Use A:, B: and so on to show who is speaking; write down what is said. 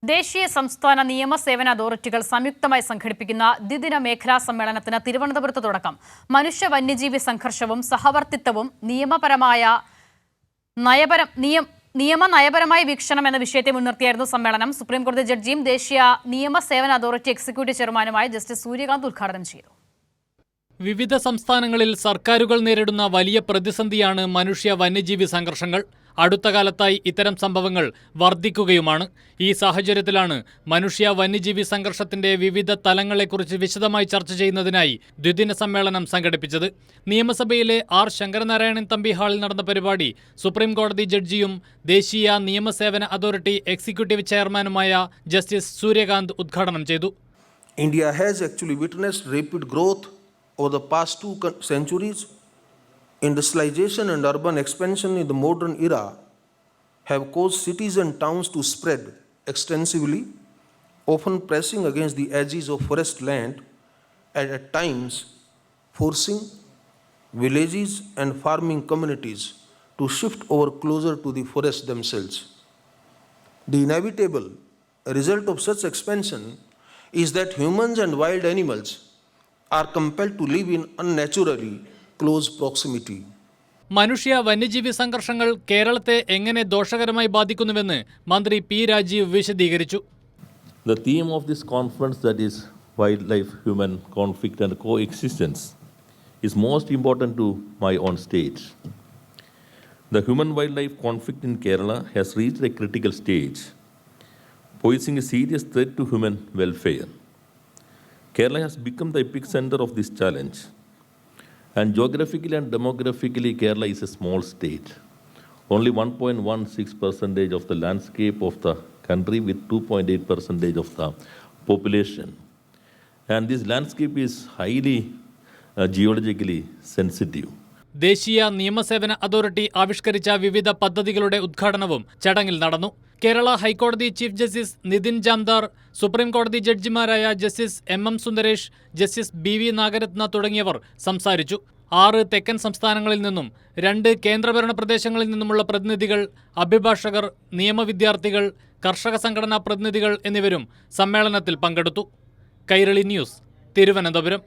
A: ദേശീയ സംസ്ഥാന നിയമസേവന അതോറിറ്റികൾ സംയുക്തമായി സംഘടിപ്പിക്കുന്ന ദ്വിദിന മേഖലാ സമ്മേളനത്തിന് തിരുവനന്തപുരത്ത് തുടക്കം. മനുഷ്യ വന്യജീവി സംഘർഷവും സഹവർത്തിത്വവും നയപരമായ വീക്ഷണം എന്ന വിഷയത്തെ മുൻനിർത്തിയായിരുന്നു സമ്മേളനം. സുപ്രീംകോടതി ജഡ്ജിയും ദേശീയ നിയമസേവന അതോറിറ്റി എക്സിക്യൂട്ടീവ് ചെയർമാനുമായ ജസ്റ്റിസ് സൂര്യകാന്ത് ഉദ്ഘാടനം ചെയ്തു.
B: വിവിധ സംസ്ഥാനങ്ങളിൽ സർക്കാരുകൾ നേരിടുന്ന വലിയ പ്രതിസന്ധിയാണ് മനുഷ്യ വന്യജീവി സംഘർഷങ്ങൾ. അടുത്ത കാലത്തായി ഇത്തരം സംഭവങ്ങൾ വർദ്ധിക്കുകയുമാണ്. ഈ സാഹചര്യത്തിലാണ് മനുഷ്യ വന്യജീവി സംഘർഷത്തിന്റെ വിവിധ തലങ്ങളെക്കുറിച്ച് വിശദമായി ചർച്ച ചെയ്യുന്നതിനായി ദ്വിദിന സമ്മേളനം സംഘടിപ്പിച്ചത്. നിയമസഭയിലെ ആർ ശങ്കരനാരായണൻ തമ്പി ഹാളിൽ നടന്ന പരിപാടി സുപ്രീംകോടതി ജഡ്ജിയും ദേശീയ നിയമസേവന അതോറിറ്റി എക്സിക്യൂട്ടീവ് ചെയർമാനുമായ ജസ്റ്റിസ് സൂര്യകാന്ത് ഉദ്ഘാടനം ചെയ്തു.
C: India has actually witnessed rapid growth over the past 2 centuries. Industrialization and urban expansion in the modern era have caused cities and towns to spread extensively, often pressing against the edges of forest land and at times forcing villages and farming communities to shift over closer to the forest themselves. The inevitable result of such expansion is that humans and wild animals are compelled to live in unnaturally close proximity.
B: മനുഷ്യ വന്യജീവി സംഘർഷങ്ങൾ കേരളത്തെ എങ്ങനെ ദോഷകരമായി ബാധിക്കുന്നുവെന്ന് മന്ത്രി P Rajeev വിശദീകരിച്ചു.
D: The theme of this conference, that is wildlife human conflict and coexistence, is most important to my own state. The human wildlife conflict in Kerala has reached a critical stage, posing a serious threat to human welfare. Kerala has become the epicenter of this challenge. And geographically and demographically, Kerala is a small state. Only 1.16% of the landscape of the country with 2.8% of the population. And this landscape is highly geologically sensitive.
B: ദേശീയ നിയമസേവന authority ആവിഷ്കരിച്ച വിവിധ പദ്ധതികളുടെ ഉദ്ഘാടനവും ചടങ്ങിൽ നടന്നു. കേരള ഹൈക്കോടതി chief justice Nitin Jamdar, സുപ്രീംകോടതി ജഡ്ജിമാരായ justice M Sundaresh, justice BV Nagarathna തുടങ്ങിയവർ സംസാരിച്ചു. 6 തെക്കൻ സംസ്ഥാനങ്ങളിൽ നിന്നും 2 കേന്ദ്രഭരണ പ്രദേശങ്ങളിൽ നിന്നുമുള്ള പ്രതിനിധികൾ, അഭിഭാഷകർ, നിയമവിദ്യാർത്ഥികൾ, കർഷക സംഘടനാ പ്രതിനിധികൾ എന്നിവരും സമ്മേളനത്തിൽ പങ്കെടുത്തു. കൈരളി ന്യൂസ്, തിരുവനന്തപുരം.